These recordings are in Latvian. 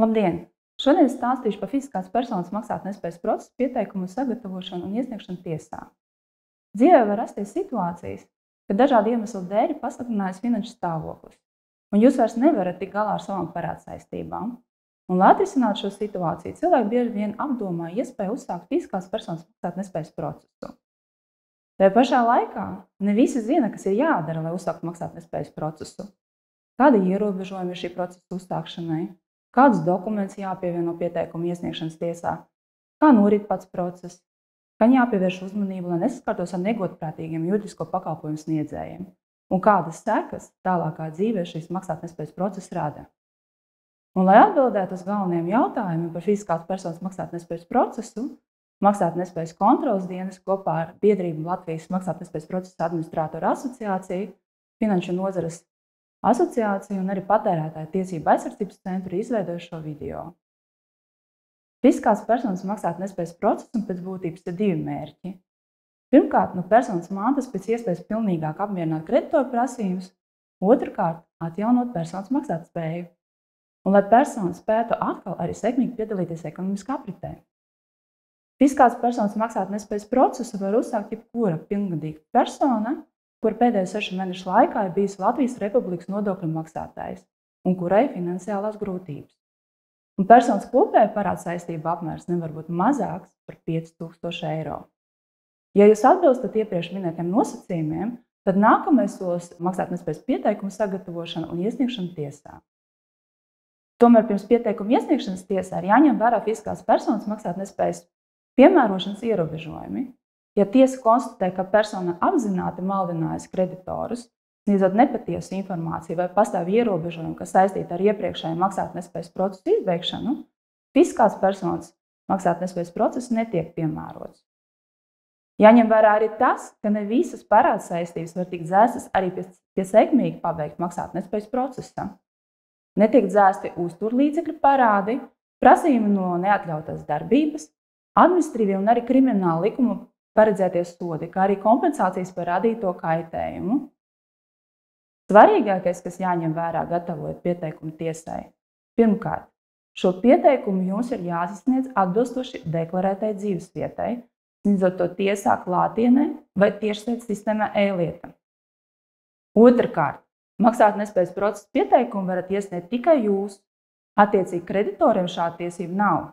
Labdien! Šodien stāstīšu par fiziskās personas maksātnespējas procesu pieteikumu sagatavošanu un iesniegšanu tiesā. Dzīvē var rasties situācijas, kad dažādu iemeslu dēļ pasliktinājas finanšu stāvoklis, un jūs vairs nevarat tikt galā ar savām parādsaistībām. Un, lai atrisinātu šo situāciju, cilvēki bieži vien apdomā iespēju uzsākt fiziskās personas maksātnespējas procesu. Tajā pašā laikā ne visi zina, kas ir jādara, lai uzsāktu maksātnespējas procesu. Kādi ierobežojumi ir šī procesa uzsākšanai? Kādus dokumentus jāpievieno pieteikumu iesniegšanas tiesā? Kā norit pats process? Kam jāpievērš uzmanību, lai nesaskartos ar negodprātīgiem juridisko pakalpojumu sniedzējiem? Un kādas sekas tālākā dzīvē šīs maksātnespējas process rada? Un, lai atbildētu uz galvenajiem jautājumiem par fiziskās personas maksātnespējas procesu, Maksātnespējas kontroles dienas kopā ar biedrību Latvijas maksātnespējas procesa administrātoru asociāciju, Finanšu nozares asociāciju un arī Patērētāju tiesību aizsardzības centru izveidojuši šo video. Fiziskās personas maksātnespējas procesam pēc būtības ir divi mērķi. Pirmkārt, no personas mantas pēc iespējas pilnīgāk apmierināt kreditoru prasības, otrkārt, atjaunot personas maksātspēju, un lai persona spētu atkal arī sekmīgi piedalīties ekonomiskā apritē. Fiziskās personas maksātnespējas procesu var uzsākt jebkura pilngadīga persona, kur pēdējo 6 mēnešu laikā ir bijusi Latvijas Republikas nodokļu maksātājs un kurai ir finansiālās grūtības. Un personas kopēja parādsaistību apmērs nevar būt mazāks par 5000 eiro. Ja jūs atbilstat iepriekš minētiem nosacījumiem, tad nākamais solis maksātnespējas pieteikumu sagatavošana un iesniegšana tiesā. Tomēr pirms pieteikuma iesniegšanas tiesā ir jāņem vērā fiziskās personas maksātnespējas piemērošanas ierobežojumi. Ja tiesa konstatē, ka persona apzināti maldinājusi kreditorus, sniedzot nepatiesu informāciju vai pastāv ierobežojumi, kas saistīti ar iepriekšēju maksātnespējas procesu izbeigšanu, fiziskās personas maksātnespējas process netiek piemērots. Jāņem vērā arī tas, ka ne visas parādsaistības var tikt dzēstas arī pie sekmīgi pabeigta maksātnespējas procesa. Netiek dzēsti uzturlīdzekļu parādi, prasījumi no neatļautās darbības, administratīvie un arī krimināla likuma paredzētie sodi, kā arī kompensācijas par radīto kaitējumu. Svarīgākais, kas jāņem vērā gatavojot pieteikumu tiesai. Pirmkārt, šo pieteikumu jums ir jāsasniedz atbilstoši deklarētai dzīvesvietai, sniedzot to tiesā klātienē vai tiešsaistes sistēmā e-lieta. Otrkārt, maksātnespējas procesa pieteikumu varat iesniegt tikai jūs. Attiecīgi kreditoriem šāda tiesība nav.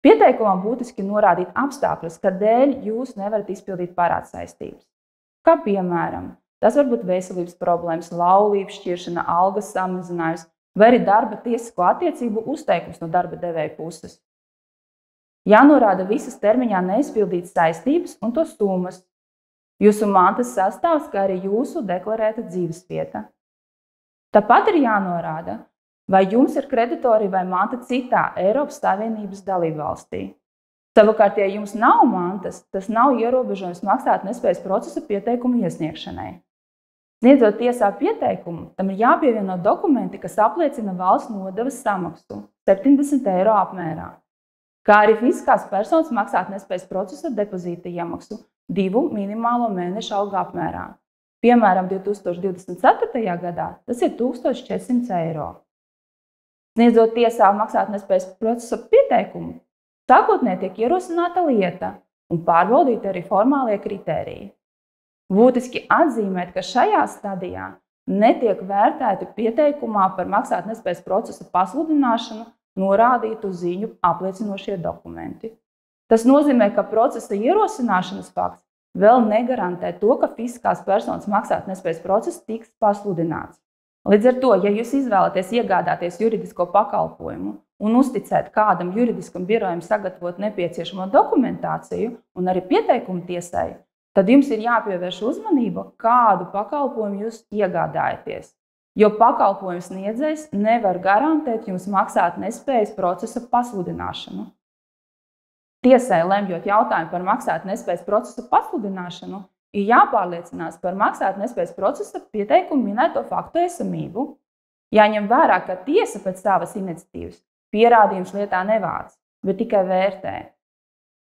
Pieteikumā būtiski norādīt apstākļus, kādēļ jūs nevarat izpildīt parādsaistības. Kā piemēram, tas var būt veselības problēmas, laulības šķiršana, algas samazinājums vai arī darba tiesisko attiecību uzteikums no darba devēja puses. Jānorāda visas termiņā neizpildītas saistības un to summas, jūsu mantas sastāvs, kā arī jūsu deklarēta dzīvesvieta. Tāpat ir jānorāda, vai jums ir kreditori vai manta citā Eiropas Savienības dalībvalstī. Savukārt, ja jums nav mantas, tas nav ierobežojums maksātnespējas procesa pieteikumu iesniegšanai. Sniedzot tiesā pieteikumu, tam ir jāpievieno dokumenti, kas apliecina valsts nodevas samaksu 70 eiro apmērā, kā arī fiziskās personas maksātnespējas procesa depozīta iemaksu 2 minimālo mēnešu algu apmērā. Piemēram, 2024. gadā tas ir 1400 eiro. Sniedzot tiesā maksātnespējas procesa pieteikumu, sākotnēji tiek ierosināta lieta un pārbaudīti arī formālie kritēriji. Būtiski atzīmēt, ka šajā stadijā netiek vērtēti pieteikumā par maksātnespējas procesa pasludināšanu norādītu ziņu apliecinošie dokumenti. Tas nozīmē, ka procesa ierosināšanas fakts vēl negarantē to, ka fiziskās personas maksātnespējas process tiks pasludināts. Līdz ar to, ja jūs izvēlaties iegādāties juridisko pakalpojumu un uzticēt kādam juridiskam birojam sagatavot nepieciešamo dokumentāciju un arī pieteikumu tiesai, tad jums ir jāpievērš uzmanība, kādu pakalpojumu jūs iegādājaties, jo pakalpojumu sniedzējs nevar garantēt jums maksātnespējas procesa pasludināšanu. Tiesai, lemjot jautājumu par maksātnespējas procesa pasludināšanu, ir jāpārliecinās par maksātnespējas procesa pieteikumu minēto faktu esamību. Jāņem vērā, ka tiesa pēc savas iniciatīvas pierādījums lietā nevāc, bet tikai vērtē.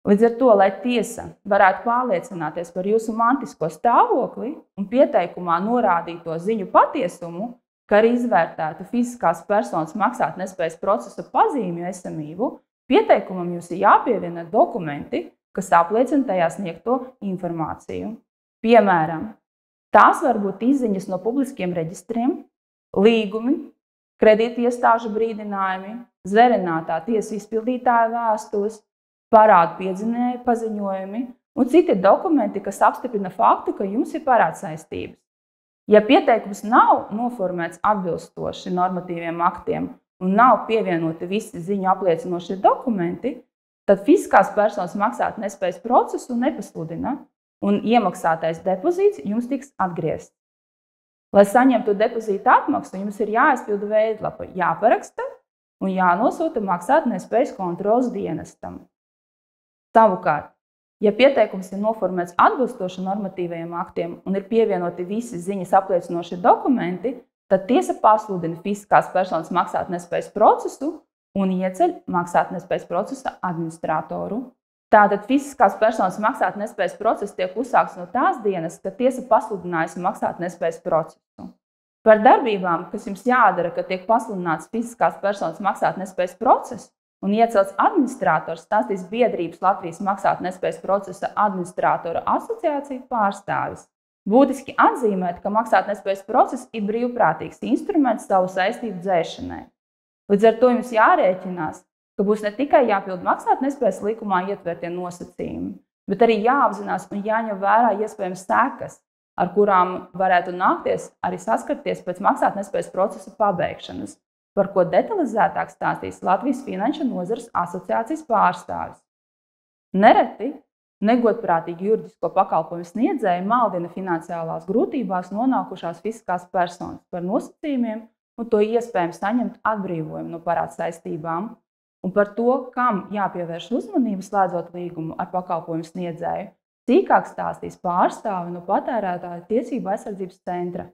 Līdz ar to, lai tiesa varētu pārliecināties par jūsu mantisko stāvokli un pieteikumā norādīto ziņu patiesumu, ka arī izvērtētu fiziskās personas maksātnespējas procesa pazīmju esamību, pieteikumam jums ir jāpievieno dokumenti, kas apliecina tajā sniegto informāciju. Piemēram, tās var būt izziņas no publiskiem reģistriem, līgumi, kredītiestāžu brīdinājumi, zverinātā tiesa izpildītāja vēstules, parādu piedzinēju paziņojumi un citi dokumenti, kas apstiprina faktu, ka jums ir parādsaistības. Ja pieteikums nav noformēts atbilstoši normatīviem aktiem un nav pievienoti visi ziņu apliecinošie dokumenti, tad fiziskās personas maksātnespējas procesu nepasludina un iemaksātais depozīts jums tiks atgriezts. Lai saņemtu depozīta atmaksu, jums ir jāaizpilda veidlapa, jāparaksta un jānosūta maksātnespējas kontroles dienestam. Savukārt, ja pieteikums ir noformēts atbilstoši normatīvajiem aktiem un ir pievienoti visi ziņas apliecinošie dokumenti, tad tiesa pasludina fiziskās personas maksātnespējas procesu un ieceļ maksātnespējas procesa administratoru. Tātad fiziskās personas maksātnespējas process tiek uzsākts no tās dienas, kad tiesa pasludinājusi maksātnespējas procesu. Par darbībām, kas jums jādara, kad tiek pasludināts fiziskās personas maksātnespējas process un iecelts administrators, stāstīs biedrības Latvijas maksātnespējas procesa administratora asociācija pārstāvis. Būtiski atzīmēt, ka maksātnespējas process ir brīvprātīgs instruments savu saistību dzēšanai. Līdz ar to jums jārēķinās, ka būs ne tikai jāpild maksātnespējas likumā ietvertie nosacījumi, bet arī jāapzinās un jāņem vērā iespējams sekas, ar kurām varētu nākties arī saskarties pēc maksātnespējas procesa pabeigšanas, par ko detalizētāk stāstīs Latvijas Finanšu nozares asociācijas pārstāvis. Nereti negodprātīgi juridisko pakalpojumu sniedzēji maldina finansiālās grūtībās nonākušās fiziskās personas par nosacījumiem un to iespējams saņemt atbrīvojumu no parādsaistībām. Un par to, kam jāpievērš uzmanību slēdzot līgumu ar pakalpojumu sniedzēju, sīkāk stāstīs pārstāvi no Patērētāju tiesību aizsardzības centra.